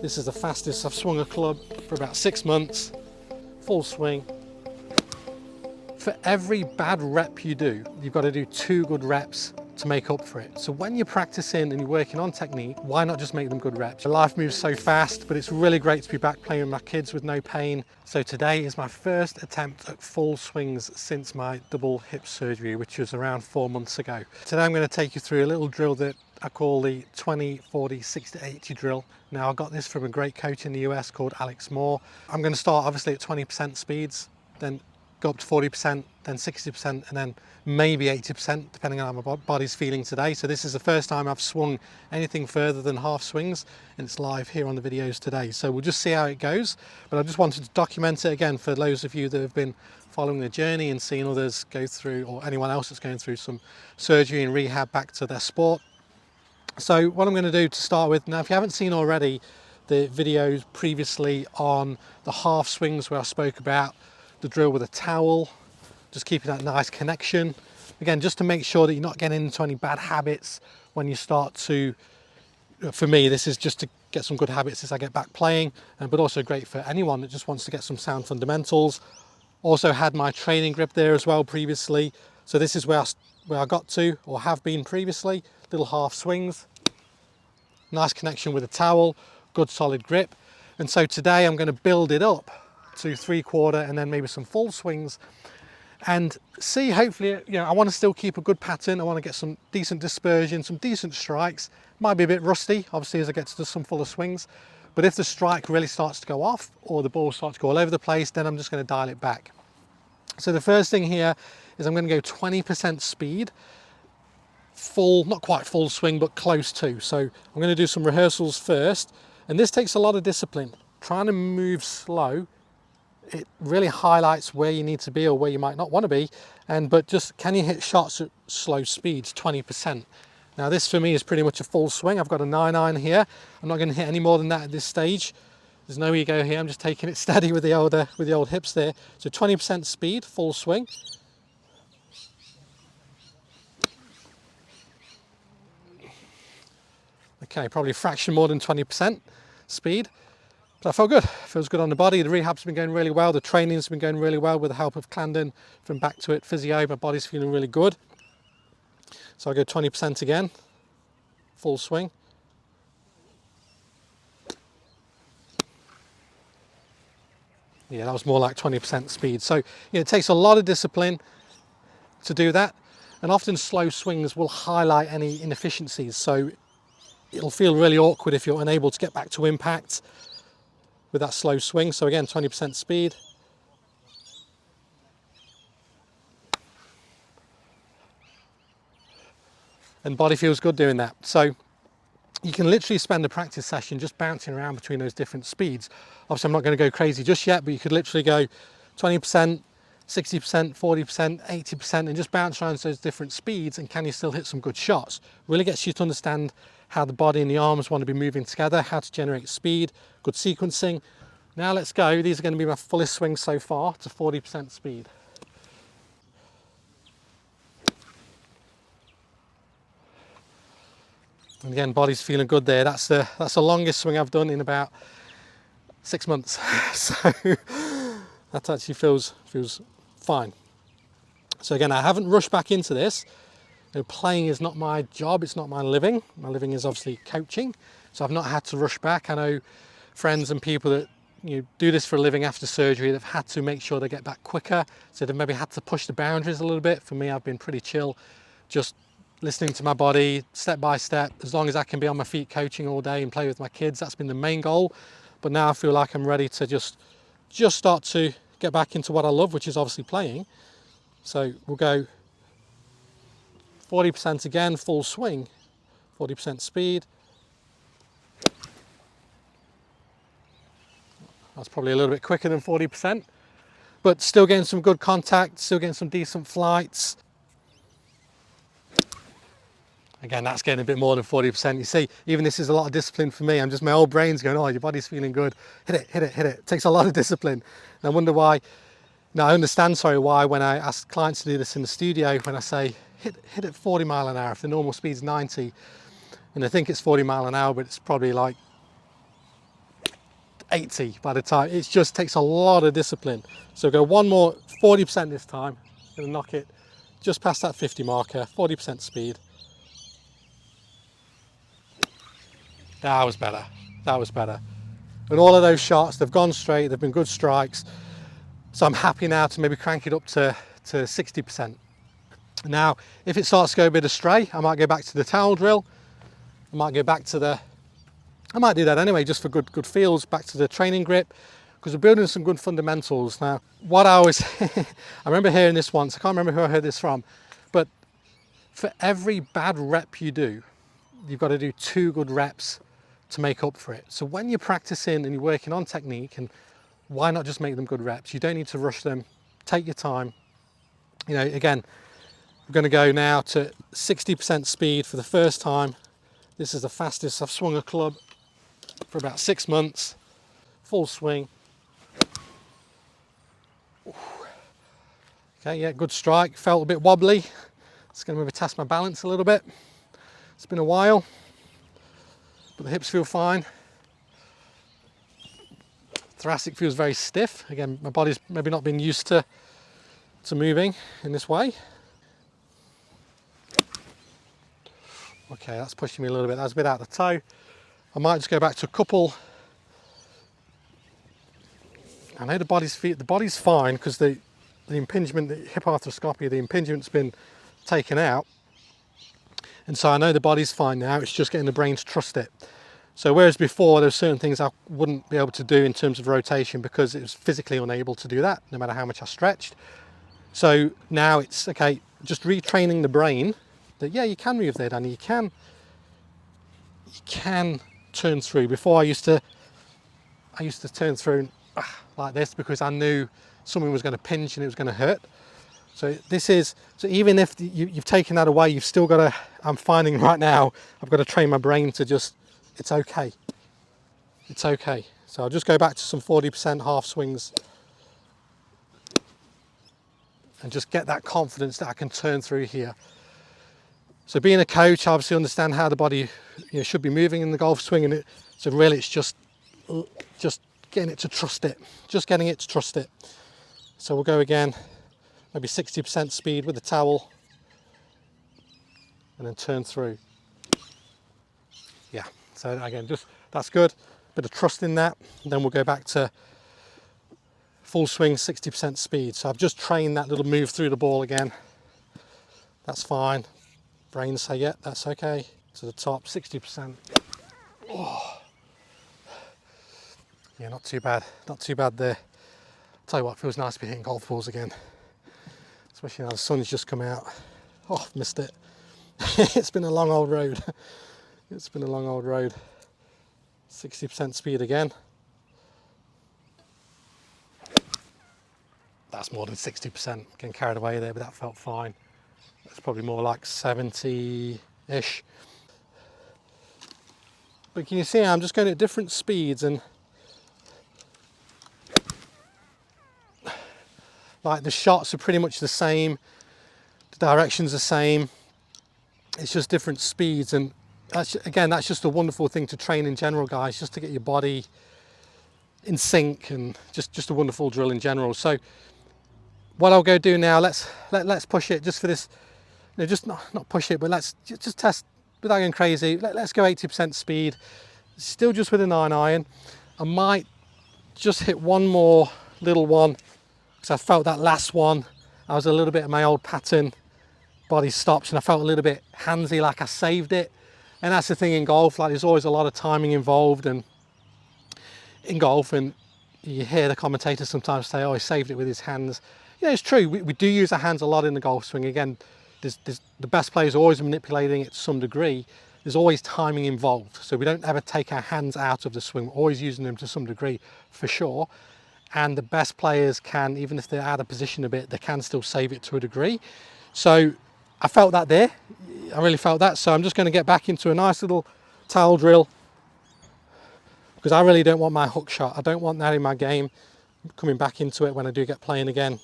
This is the fastest I've swung a club for about 6 months. Full swing. For every bad rep you do, you've got to do 2 good reps to make up for it. So when you're practicing and you're working on technique, why not just make them good reps? Life moves so fast, but it's really great to be back playing with my kids with no pain. So today is my first attempt at full swings since my double hip surgery, which was around 4 months ago. Today I'm going to take you through a little drill that I call the 20, 40, 60, 80 drill. Now I got this from a great coach in the US called Alex Moore. I'm going to start obviously at 20% speeds, then go up to 40%, then 60%, and then maybe 80%, depending on how my body's feeling today. So this is the first time I've swung anything further than half swings, and it's live here on the videos today. So we'll just see how it goes. But I just wanted to document it again for those of you that have been following the journey and seeing others go through, or anyone else that's going through some surgery and rehab back to their sport. So what I'm going to do to start with, now if you haven't seen already the videos previously on the half swings where I spoke about the drill with a towel, just keeping that nice connection. Again, just to make sure that you're not getting into any bad habits when you start to, for me, this is just to get some good habits as I get back playing, but also great for anyone that just wants to get some sound fundamentals. Also had my training grip there as well previously. So this is where I got to, or have been previously, little half swings. Nice connection with a towel, good solid grip. And so today I'm going to build it up to 3/4 and then maybe some full swings and see, hopefully, I want to still keep a good pattern. I want to get some decent dispersion, some decent strikes. Might be a bit rusty, obviously, as I get to some fuller swings. But if the strike really starts to go off or the ball starts to go all over the place, then I'm just going to dial it back. So the first thing here is I'm going to go 20% speed, full, not quite full swing, but close to. So I'm going to do some rehearsals first. And this takes a lot of discipline. Trying to move slow, it really highlights where you need to be or where you might not want to be, but just can you hit shots at slow speeds, 20%. Now this for me is pretty much a full swing. I've got a 9-iron here. I'm not going to hit any more than that at this stage. There's no ego here. I'm just taking it steady with the old hips there. So 20% speed, full swing. Okay, probably a fraction more than 20% speed. But I felt good, feels good on the body. The rehab's been going really well. The training's been going really well with the help of Clandon from Back to It Physio. My body's feeling really good. So I go 20% again, full swing. Yeah, that was more like 20% speed. So it takes a lot of discipline to do that. And often slow swings will highlight any inefficiencies. So it'll feel really awkward if you're unable to get back to impact with that slow swing. So again, 20% speed. And body feels good doing that. So you can literally spend a practice session just bouncing around between those different speeds. Obviously, I'm not going to go crazy just yet, but you could literally go 20%, 60%, 40%, 80%, and just bounce around those different speeds. And can you still hit some good shots? Really gets you to understand how the body and the arms want to be moving together, how to generate speed, good sequencing. Now let's go. These are going to be my fullest swings so far to 40% speed. And again, body's feeling good there. That's the longest swing I've done in about 6 months. So that actually feels fine. So again, I haven't rushed back into this. Playing is not my job, it's not my living. My living is obviously coaching. So I've not had to rush back. I know friends and people that do this for a living after surgery, they've had to make sure they get back quicker. So they've maybe had to push the boundaries a little bit. For me, I've been pretty chill, just listening to my body step by step. As long as I can be on my feet coaching all day and play with my kids, that's been the main goal. But now I feel like I'm ready to just start to get back into what I love, which is obviously playing. So we'll go 40% again, full swing, 40% speed. That's probably a little bit quicker than 40%, but still getting some good contact, still getting some decent flights. Again, that's getting a bit more than 40%. You see, even this is a lot of discipline for me. My old brain's going, oh, your body's feeling good. Hit it, hit it, hit it. It takes a lot of discipline. And I wonder why, now I understand, why when I ask clients to do this in the studio, when I say, hit it 40 mile an hour, if the normal speed's 90, and they think it's 40 mile an hour, but it's probably like 80 by the time. It just takes a lot of discipline. So go one more, 40% this time. Gonna knock it just past that 50 marker, 40% speed. That was better. That was better. And all of those shots, they've gone straight, they've been good strikes. So I'm happy now to maybe crank it up to 60%. Now, if it starts to go a bit astray, I might go back to the towel drill. I might go back to I might do that anyway, just for good feels, back to the training grip, because we're building some good fundamentals. Now, what I always, I remember hearing this once, I can't remember who I heard this from, but for every bad rep you do, you've got to do 2 good reps to make up for it. So when you're practicing and you're working on technique, and why not just make them good reps? You don't need to rush them, take your time. You know, again, we're going to go now to 60% speed for the first time. This is the fastest I've swung a club for about 6 months. Full swing. Okay, yeah, good strike. Felt a bit wobbly. It's going to maybe test my balance a little bit. It's been a while, but the hips feel fine. Thoracic feels very stiff. Again, my body's maybe not been used to moving in this way. Okay, that's pushing me a little bit. That's a bit out of the toe. I might just go back to a couple. I know the body's fine because the impingement, the hip arthroscopy, the impingement's been taken out. And so I know the body's fine now. It's just getting the brain to trust it. So whereas before there's certain things I wouldn't be able to do in terms of rotation because it was physically unable to do that, no matter how much I stretched. So now it's, okay, just retraining the brain that, yeah, you can move there, Danny. You can turn through. Before I used to turn through like this because I knew something was going to pinch and it was going to hurt. So even if you've taken that away, you've still got to, I'm finding right now, I've got to train my brain to just, it's okay. It's okay. So I'll just go back to some 40% half swings and just get that confidence that I can turn through here. So being a coach, I obviously understand how the body should be moving in the golf swing, and so really it's just getting it to trust it, just getting it to trust it. So we'll go again, maybe 60% speed with the towel, and then turn through. Yeah, so again, just that's good, bit of trust in that. And then we'll go back to full swing, 60% speed. So I've just trained that little move through the ball again. That's fine. Brain say, yeah, that's okay. To the top, 60%. Oh. Yeah, not too bad. Not too bad there. Tell you what, it feels nice to be hitting golf balls again. Especially now the sun's just come out. Oh, missed it. It's been a long old road. It's been a long old road. 60% speed again. That's more than 60%. Getting carried away there, but that felt fine. It's probably more like 70-ish. But can you see I'm just going at different speeds, and like the shots are pretty much the same, the direction's the same, it's just different speeds. And that's just a wonderful thing to train in general, guys, just to get your body in sync, and just a wonderful drill in general. So what I'll go do now, let's push it just for this. Just not push it, but let's just test without going crazy. Let's go 80% speed, still just with a 9-iron. I might just hit one more little one because I felt that last one, I was a little bit of my old pattern, body stops, and I felt a little bit handsy, like I saved it. And that's the thing in golf, like there's always a lot of timing involved, and in golf, and you hear the commentators sometimes say, oh, he saved it with his hands. Yeah, it's true, we do use our hands a lot in the golf swing. Again, the best players are always manipulating it to some degree. There's always timing involved, so we don't ever take our hands out of the swing. We're always using them to some degree, for sure. And the best players can, even if they're out of position a bit, they can still save it to a degree. So I felt that there. I really felt that. So I'm just going to get back into a nice little towel drill, because I really don't want my hook shot. I don't want that in my game, coming back into it when I do get playing again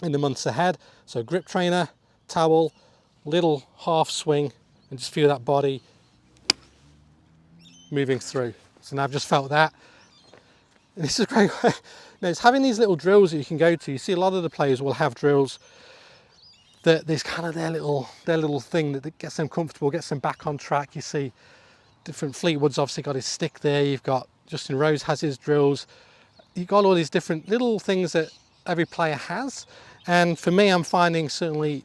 in the months ahead. So grip trainer, towel, little half swing, and just feel that body moving through. So now I've just felt that. And this is a great way. It's having these little drills that you can go to. You see a lot of the players will have drills that there's kind of their little thing that gets them comfortable, gets them back on track. You see different, Fleetwood's obviously got his stick there. You've got Justin Rose has his drills. You've got all these different little things that every player has. And for me, I'm finding certainly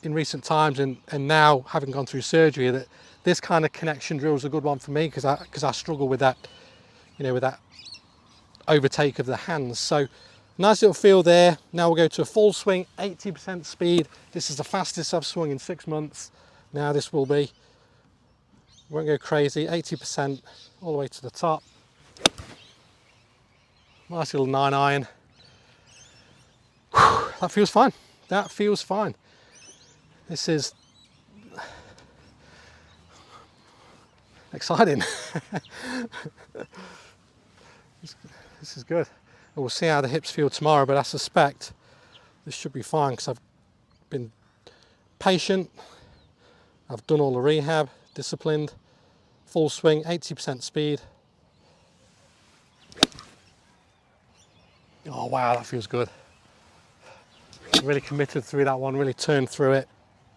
in recent times and now having gone through surgery that this kind of connection drill is a good one for me because I struggle with that, with that overtake of the hands. So nice little feel there. Now we'll go to a full swing, 80% speed. This is the fastest I've swung in 6 months. Now this will be, won't go crazy, 80% all the way to the top. Nice little 9-iron. That feels fine. That feels fine. This is exciting. This is good. We'll see how the hips feel tomorrow, but I suspect this should be fine because I've been patient. I've done all the rehab, disciplined, full swing, 80% speed. Oh wow, that feels good. Really committed through that one, really turned through it.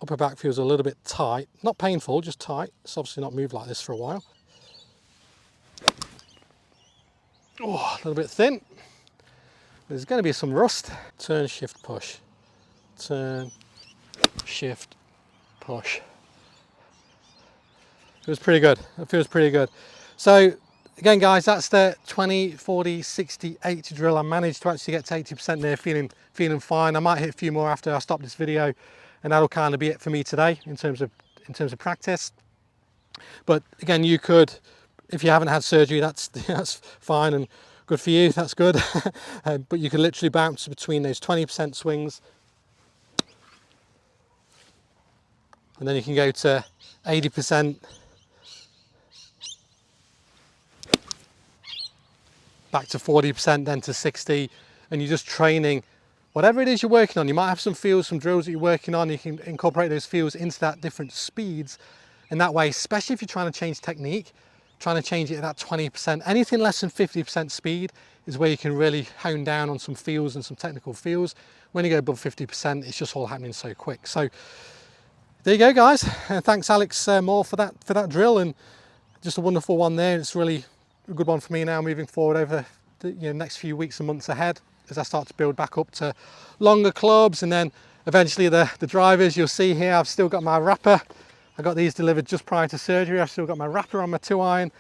Upper back feels a little bit tight. Not painful, just tight. It's obviously not moved like this for a while. Oh, a little bit thin. There's going to be some rust. Turn, shift, push. Turn, shift, push. Feels pretty good. It feels pretty good. So again, guys, that's the 20, 40, 60, 80 drill. I managed to actually get to 80% there, feeling fine. I might hit a few more after I stop this video, and that'll kind of be it for me today in terms of practice. But again, you could, if you haven't had surgery, that's fine and good for you. That's good. But you can literally bounce between those 20% swings, and then you can go to 80%. Back to 40%, then to 60, and you're just training whatever it is you're working on. You might have some feels, some drills that you're working on. You can incorporate those feels into that different speeds, and that way, especially if you're trying to change technique, trying to change it at that 20%, anything less than 50% speed is where you can really hone down on some feels and some technical feels. When you go above 50%, it's just all happening so quick. So there you go, guys. And thanks, Alex Moore, for that drill, and just a wonderful one there. It's really a good one for me now moving forward over the next few weeks and months ahead as I start to build back up to longer clubs, and then eventually the drivers. You'll see here I've still got my wrapper. I got these delivered just prior to surgery. I've still got my wrapper on my 2-iron,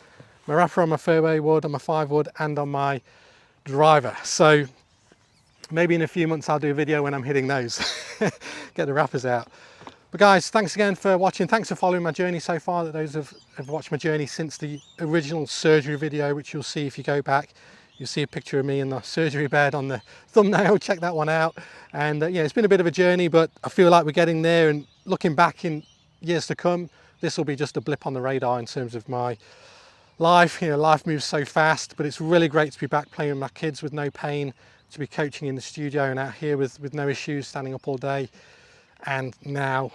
my wrapper on my fairway wood, on my 5-wood, and on my driver. So maybe in a few months I'll do a video when I'm hitting those, get the wrappers out. But guys, thanks again for watching. Thanks for following my journey so far. That those have watched my journey since the original surgery video, which you'll see if you go back. You'll see a picture of me in the surgery bed on the thumbnail. Check that one out. And yeah, it's been a bit of a journey, but I feel like we're getting there. And looking back in years to come, this will be just a blip on the radar in terms of my life. Life moves so fast, but it's really great to be back playing with my kids with no pain, to be coaching in the studio and out here with no issues, standing up all day. And now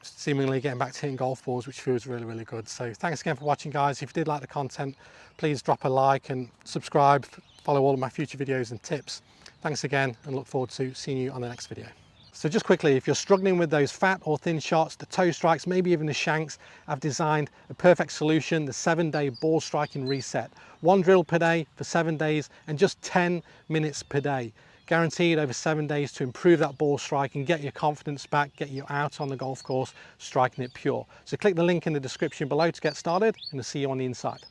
seemingly getting back to hitting golf balls, which feels really, really good. So thanks again for watching, guys. If you did like the content, please drop a like and subscribe, follow all of my future videos and tips. Thanks again, and look forward to seeing you on the next video. So just quickly, if you're struggling with those fat or thin shots, the toe strikes, maybe even the shanks, I've designed a perfect solution, the 7-day ball striking reset. 1 drill per day for 7 days and just 10 minutes per day. Guaranteed over 7 days to improve that ball strike and get your confidence back, get you out on the golf course, striking it pure. So click the link in the description below to get started, and I'll see you on the inside.